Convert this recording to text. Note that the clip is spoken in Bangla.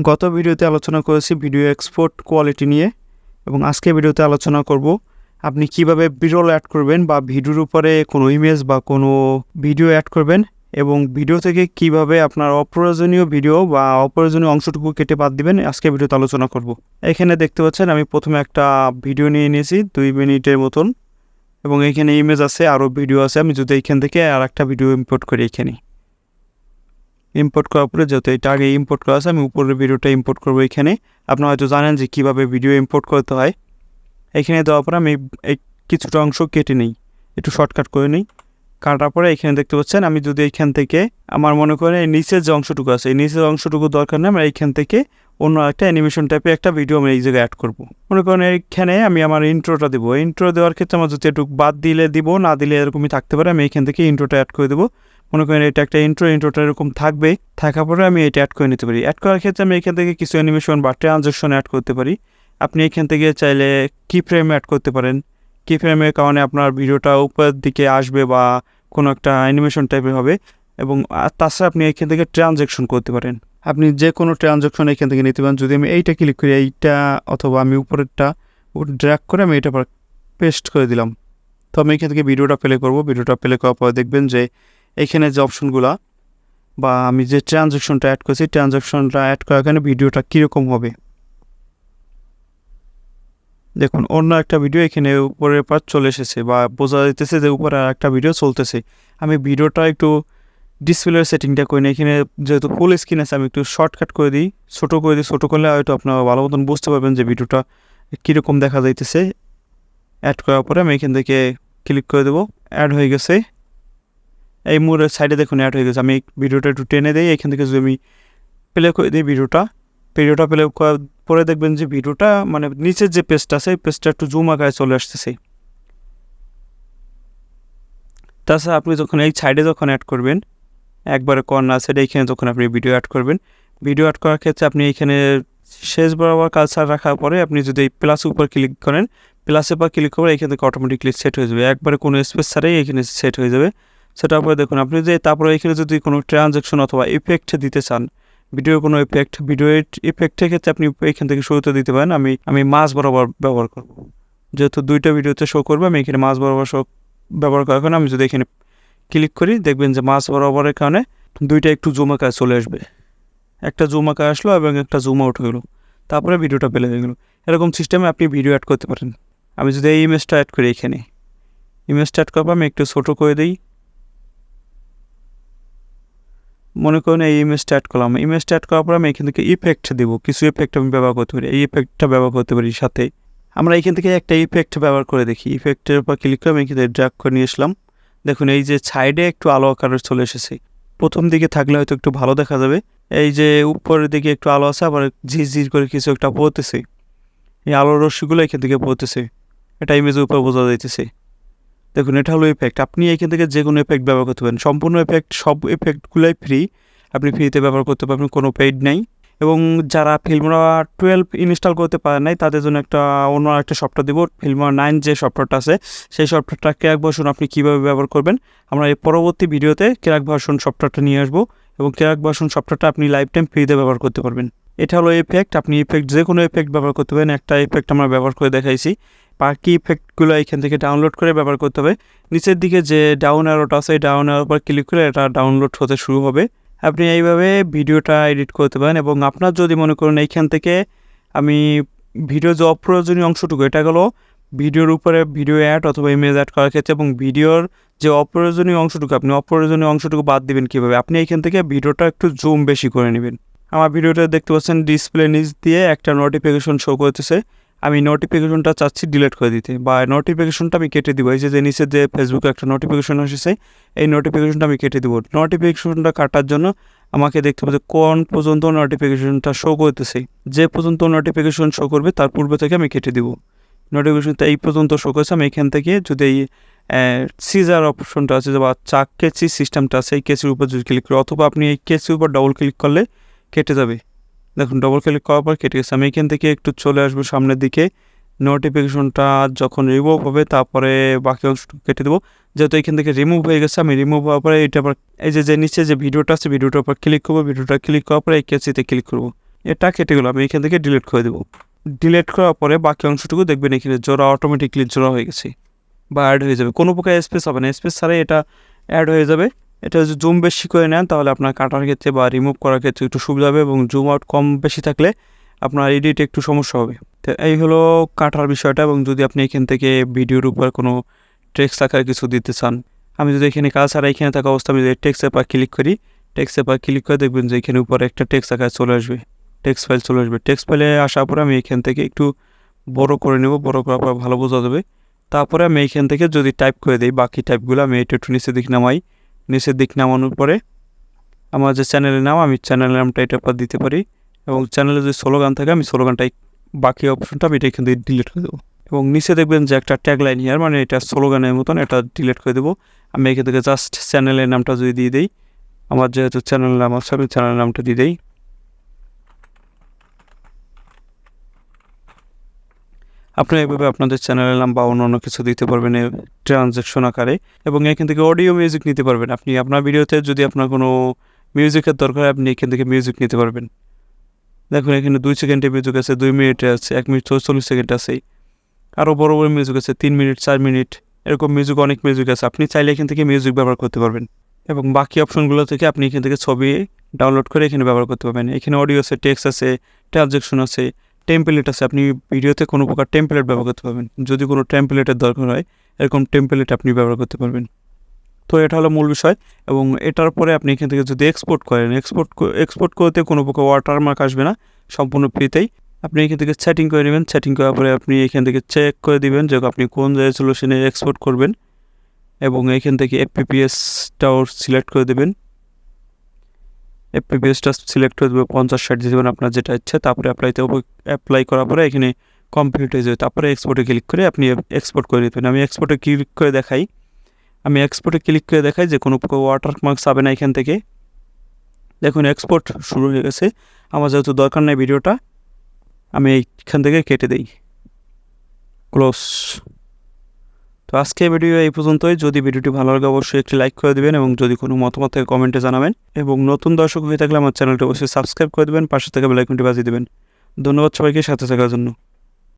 গত ভিডিওতে আলোচনা করেছি ভিডিও এক্সপোর্ট কোয়ালিটি নিয়ে এবং আজকে ভিডিওতে আলোচনা করব আপনি কিভাবে বিরল অ্যাড করবেন বা ভিডিওর উপরে কোনো ইমেজ বা কোনো ভিডিও অ্যাড করবেন এবং ভিডিও থেকে কিভাবে আপনার অপ্রয়োজনীয় ভিডিও বা অপ্রয়োজনীয় অংশটুকু কেটে বাদ দিবেন আজকে ভিডিওতে আলোচনা করব। এখানে দেখতে পাচ্ছেন আমি প্রথমে একটা ভিডিও নিয়ে নিয়েছি 2 মিনিটের মতন এবং এখানে ইমেজ আছে, আরও ভিডিও আছে। আমি যদি এইখান থেকে আর একটা ভিডিও ইম্পোর্ট করি, এখানে ইম্পোর্ট করার পরে যেহেতু এটা আগে ইম্পোর্ট করা আছে আমি উপরের ভিডিওটা ইম্পোর্ট করবো। এখানে আপনারা হয়তো জানেন যে কীভাবে ভিডিও ইম্পোর্ট করতে হয়। এখানে দেওয়ার পরে আমি এই কিছুটা অংশ কেটে নিই, একটু শর্টকাট করে নিই। কাটার পরে এখানে দেখতে পাচ্ছেন আমি যদি এইখান থেকে আমার মনে করেন এই নিচের যে অংশটুকু আছে এই নিচের অংশটুকু দরকার নেই, আমরা এইখান থেকে অন্য একটা অ্যানিমেশন টাইপের একটা ভিডিও আমি এই জায়গায় অ্যাড করবো। মনে করেন এইখানে আমি আমার ইন্ট্রোটা দেবো। ইন্ট্রো দেওয়ার ক্ষেত্রে আমার যদি একটু বাদ দিলে দিব, না দিলে এরকমই থাকতে পারে। আমি এইখান থেকে ইন্ট্রোটা অ্যাড করে দেবো। মনে করেন এটা একটা ইন্ট্রোটা এরকম থাকবে, থাকার পরে আমি এটা অ্যাড করে নিতে পারি। অ্যাড করার ক্ষেত্রে আমি এখান থেকে কিছু অ্যানিমেশন বা ট্রানজেকশন অ্যাড করতে পারি। আপনি এখান থেকে চাইলে কি ফ্রেম অ্যাড করতে পারেন। কি ফ্রেমের কারণে আপনার ভিডিওটা উপরের দিকে আসবে বা কোনো একটা অ্যানিমেশন টাইপের হবে। এবং তাছাড়া আপনি এখান থেকে ট্রানজেকশন করতে পারেন। আপনি যে কোনো ট্রানজেকশন এখান থেকে নিতে পারেন। যদি আমি এইটা ক্লিক করি, এইটা অথবা আমি উপরেরটা ড্র্যাগ করে আমি এটা পেস্ট করে দিলাম, তো আমি এখান থেকে ভিডিওটা প্লে করব। ভিডিওটা প্লে করার পরে দেখবেন যে এইখানে যে অপশনগুলো বা আমি যে ট্রানজেকশনটা অ্যাড করেছি ট্রানজেকশনটা অ্যাড করার কারণে ভিডিওটা কীরকম হবে দেখুন। অন্য একটা ভিডিও এখানে উপরের পার চলে এসেছে বা বোঝা যাইতেছে যে উপরে আর একটা ভিডিও চলতেছে। আমি ভিডিওটা একটু ডিসপ্লের সেটিংটা করি না, এখানে যেহেতু ফুল স্ক্রিন আছে আমি একটু শর্টকাট করে দিই, ছোটো করে দিই। ছোটো করলে হয়তো আপনারা ভালো মতন বুঝতে পারবেন যে ভিডিওটা কীরকম দেখা যাইতেছে। অ্যাড করার পরে আমি এখান থেকে ক্লিক করে দেবো, অ্যাড হয়ে গেছে। এই মোড়ের সাইডে দেখুন অ্যাড হয়ে গেছে। আমি ভিডিওটা একটু টেনে দিই, এখান থেকে যদি আমি প্লে করে দিই ভিডিওটা প্লে করার পরে দেখবেন যে ভিডিওটা মানে নিচের যে পেজটা আছে পেজটা একটু জুম আকারে চলে আসতেছে। তাছাড়া আপনি যখন এই সাইডে যখন অ্যাড করবেন, একবারে কর্নার সাইডে এইখানে যখন আপনি ভিডিও অ্যাড করবেন, ভিডিও অ্যাড করার ক্ষেত্রে আপনি এইখানে শেষ বরাবর কালচার রাখার পরে আপনি যদি এই প্লাস উপর ক্লিক করেন, প্লাসের উপর ক্লিক করে এখান থেকে অটোমেটিকলি সেট হয়ে যাবে। একবারে কোনো স্পেস ছাড়াই এখানে সেট হয়ে যাবে। সেটার পরে দেখুন আপনি যে তারপরে এখানে যদি কোনো ট্রানজেকশন অথবা ইফেক্ট দিতে চান, ভিডিওর কোনো ভিডিও ইফেক্টের ক্ষেত্রে আপনি এখান থেকে শুরুতে দিতে পারেন। আমি মাঝ বরাবর ব্যবহার করব, যেহেতু দুইটা ভিডিওতে শো করবে আমি এখানে মাঝ বরাবর ব্যবহার করার কারণে আমি যদি এখানে ক্লিক করি দেখবেন যে মাঝ বরাবরের কারণে দুইটা একটু জুম আকারে চলে আসবে। একটা জুম আকারে আসলো এবং একটা জুম আউট হয়ে গেলো, তারপরে ভিডিওটা প্লে হয়ে গেলো। এরকম সিস্টেমে আপনি ভিডিও অ্যাড করতে পারেন। আমি যদি এই ইমেজটা অ্যাড করি, এখানে ইমেজটা অ্যাড করবো, আমি একটু ছোটো করে দিই। মনে করুন এই ইমেজটা অ্যাড করলাম। ইমেজটা অ্যাড করার পর আমি এখান থেকে ইফেক্ট দেবো, কিছু ইফেক্ট আমি ব্যবহার করতে পারি। এই ইফেক্টটা ব্যবহার করতে পারি। সাথে আমরা এখান থেকে একটা ইফেক্ট ব্যবহার করে দেখি। ইফেক্টের উপর ক্লিক করে আমি এখান থেকে ড্র্যাগ করে নিয়ে আসলাম। দেখুন এই যে সাইডে একটু আলো আকারে চলে এসেছে। প্রথম দিকে থাকলে হয়তো একটু ভালো দেখা যাবে। এই যে উপরের দিকে একটু আলো আছে, আবার ঝিরঝির করে কিছু একটা পড়তেছে। এই আলোর রশ্মিগুলো এখান থেকে পড়তেছে, এটা ইমেজের উপর বোঝা যাইতেছে। দেখুন এটা হলো ইফেক্ট। আপনি এখান থেকে যে কোনো ইফেক্ট ব্যবহার করতে পারেন। সম্পূর্ণ ইফেক্ট সব ইফেক্টগুলোই ফ্রি, আপনি ফ্রিতে ব্যবহার করতে পারবেন, কোনো পেইড নেই। এবং যারা ফিল্মোরা 12 ইনস্টল করতে পারে নাই তাদের জন্য অন্য একটা সফটওয়্যার দেবো। ফিল্মোরা 9 যে সফটওয়্যারটা আছে সেই সফটওয়্যারটা ক্র্যাক ভার্সন আপনি কীভাবে ব্যবহার করবেন আমরা এই পরবর্তী ভিডিওতে ক্র্যাক ভার্সন সফটওয়্যারটা নিয়ে আসবো এবং ক্র্যাক ভার্সন সফটওয়্যারটা আপনি লাইফ টাইম ফ্রিতে ব্যবহার করতে পারবেন। এটা হলো ইফেক্ট। আপনি ইফেক্ট যে কোনো ইফেক্ট ব্যবহার করতে পারেন। একটা ইফেক্ট আমরা ব্যবহার করে দেখাইছি। বাকি ইফেক্টগুলো এখান থেকে ডাউনলোড করে ব্যবহার করতে হবে। নিচের দিকে যে ডাউন অ্যারোটা আছে এই ডাউন অ্যারোর উপর ক্লিক করে এটা ডাউনলোড হতে শুরু হবে। আপনি এইভাবে ভিডিওটা এডিট করতে পারেন। এবং আপনার যদি মনে করেন এইখান থেকে আমি ভিডিও যে অপ্রয়োজনীয় অংশটুকু, এটা গেলো ভিডিওর উপরে ভিডিও অ্যাড অথবা ইমেজ অ্যাড করার ক্ষেত্রে, এবং ভিডিওর যে অপ্রয়োজনীয় অংশটুকু আপনি অপ্রয়োজনীয় অংশটুকু বাদ দিবেন কীভাবে, আপনি এইখান থেকে ভিডিওটা একটু জুম বেশি করে নেবেন। আমার ভিডিওটা দেখতে পাচ্ছেন ডিসপ্লে নিচ দিয়ে একটা নোটিফিকেশন শো করতেছে। আমি নোটিফিকেশনটা চাচ্ছি ডিলিট করে দিতে, বা নোটিফিকেশনটা আমি কেটে দিব। এই যে নিচে যে ফেসবুকে একটা নোটিফিকেশন এসেছে এই নোটিফিকেশনটা আমি কেটে দিব। নোটিফিকেশনটা কাটার জন্য আমাকে দেখতে পাচ্ছি কোন পর্যন্ত নোটিফিকেশনটা শো করতেছে। যে পর্যন্ত নোটিফিকেশন শো করবে তার পূর্বে থেকে আমি কেটে দিব। নোটিফিকেশনটা এই পর্যন্ত শো করেছে, আমি এখান থেকে যদি এই সিজার অপশনটা আছে বা চাক কেচি সিস্টেমটা আছে এই কেচির উপর যদি ক্লিক করি, অথবা আপনি এই কেচির উপর ডবল ক্লিক করলে কেটে যাবে। দেখুন ডবল ক্লিক করার পর কেটে গেছে। আমি এখান থেকে একটু চলে আসবো সামনের দিকে। নোটিফিকেশনটা যখন রিমুভ হবে তারপরে বাকি অংশটুকু কেটে দেবো। যেহেতু এখান থেকে রিমুভ হয়ে গেছে, আমি রিমুভ হওয়ার পরে এটা আবার এই যে নিচে যে ভিডিওটা আছে ভিডিওটার উপর ক্লিক করবো। ভিডিওটা ক্লিক করার পরে এই কেচিতে ক্লিক করবো। এটা কেটে গেলো, আমি এখান থেকে ডিলিট করে দেবো। ডিলিট করার পরে বাকি অংশটুকু দেখবেন এখানে জোড়া অটোমেটিকলি জোড়া হয়ে গেছে বা অ্যাড হয়ে যাবে, কোনো প্রকার স্পেস হবে না, স্পেস ছাড়াই এটা অ্যাড হয়ে যাবে। এটা যদি জুম বেশি করে নেন তাহলে আপনার কাটার ক্ষেত্রে বা রিমুভ করার ক্ষেত্রে একটু সুবিধা হবে, এবং জুম আউট কম বেশি থাকলে আপনার এডিটে একটু সমস্যা হবে। তো এই হলো কাটার বিষয়টা। এবং যদি আপনি এখান থেকে ভিডিওর উপর কোনো টেক্সট আকার কিছু দিতে চান, আমি যদি এখানে কাজ ছাড়া এখানে থাকা অবস্থা আমি যদি টেক্সট পেপার ক্লিক করি, টেক্সট পেপার ক্লিক করে দেখবেন যে এখানে উপরে একটা টেক্সট আকার চলে আসবে, টেক্সট ফাইল চলে আসবে। টেক্সট ফাইলে আসার পরে আমি এখান থেকে একটু বড় করে নেব, বড় করার পর ভালো বোঝা যাবে। তারপরে আমি এইখান থেকে যদি টাইপ করে দিই বাকি টাইপগুলো, আমি এটা একটু নিচের দিক নামাই। নিচের দিক নামানোর পরে আমার যে চ্যানেলের নাম, আমি চ্যানেলের নামটা এটা পর দিতে পারি, এবং চ্যানেলে যদি স্লোগান থাকে আমি স্লোগানটাই বাকি অপশনটা আমি এটা এখান থেকে ডিলিট করে দেবো। এবং নিচে দেখবেন যে একটা ট্যাগলাইন হিয়ার, মানে এটা স্লোগানের মতন, এটা ডিলিট করে দেবো। আমি এখান থেকে জাস্ট চ্যানেলের নামটা যদি দিয়ে দিই, আমার যেহেতু চ্যানেলের নাম আছে আমি চ্যানেলের নামটা দিয়ে দিই। আপনি এইভাবে আপনাদের চ্যানেলের নাম বা অন্য কিছু দিতে পারবেন ট্রানজ্যাকশন আকারে, এবং এখান থেকে অডিও মিউজিক নিতে পারবেন। আপনি আপনার ভিডিওতে যদি আপনার কোনো মিউজিকের দরকার, আপনি এখান থেকে মিউজিক নিতে পারবেন। দেখুন এখানে 2 সেকেন্ডের মিউজিক আছে, 2 মিনিটে আছে, 1 মিনিট 40 সেকেন্ড আছে, আরও বড় বড় মিউজিক আছে 3 মিনিট, 4 মিনিট, এরকম মিউজিক অনেক মিউজিক আছে। আপনি চাইলে এখান থেকে মিউজিক ব্যবহার করতে পারবেন, এবং বাকি অপশনগুলো থেকে আপনি এখান থেকে ছবি ডাউনলোড করে এখানে ব্যবহার করতে পারবেন। এখানে অডিও আছে, টেক্সট আছে, ট্রানজ্যাকশন আছে, টেমপ্লেট আছে। আপনি ভিডিওতে কোনো প্রকার টেমপ্লেট ব্যবহার করতে পারবেন, যদি কোনো টেমপ্লেটের দরকার হয় এরকম টেমপ্লেট আপনি ব্যবহার করতে পারবেন। তো এটা হলো মূল বিষয়। এবং এটার পরে আপনি এখান থেকে যদি এক্সপোর্ট করেন, এক্সপোর্ট করতে কোনো প্রকার ওয়াটারমার্ক আসবে না, সম্পূর্ণ ফ্রিতেই। আপনি এখান থেকে সেটিং করে নেবেন, সেটিং করার পরে আপনি এখান থেকে চেক করে দিবেন যে আপনি কোন রেজলিউশনে এক্সপোর্ট করবেন, এবং এখান থেকে এফপিপিএসটাও সিলেক্ট করে দেবেন। এফপিপিএসটা সিলেক্ট করে দেবে 50-60 দিয়ে দেবেন আপনার যেটা ইচ্ছে। তারপরে অ্যাপ্লাই করার পরে এখানে কমপ্লিট হয়ে যাবে। তারপরে এক্সপোর্টে ক্লিক করে আপনি এক্সপোর্ট করে দেবেন। আমি এক্সপোর্টে ক্লিক করে দেখাই যে কোনো প্রকার ওয়াটারমার্ক পাবে না এখান থেকে। দেখুন এক্সপোর্ট শুরু হয়ে গেছে। আমার যেহেতু দরকার নেই ভিডিওটা, আমি এইখান থেকে কেটে দিই, ক্লোজ। তো আজকে ভিডিও এই পর্যন্তই। যদি ভিডিওটি ভালো লাগে অবশ্যই একটি লাইক করে দেবেন, এবং যদি কোনো মতামত থাকে কমেন্টে জানাবেন, এবং নতুন দর্শক হয়ে থাকলে আমার চ্যানেলটি অবশ্যই সাবস্ক্রাইব করে দেবেন, পাশে থেকে বেল আইকনটি বাজিয়ে দেবেন। ধন্যবাদ সবাইকে সাথে থাকার জন্য।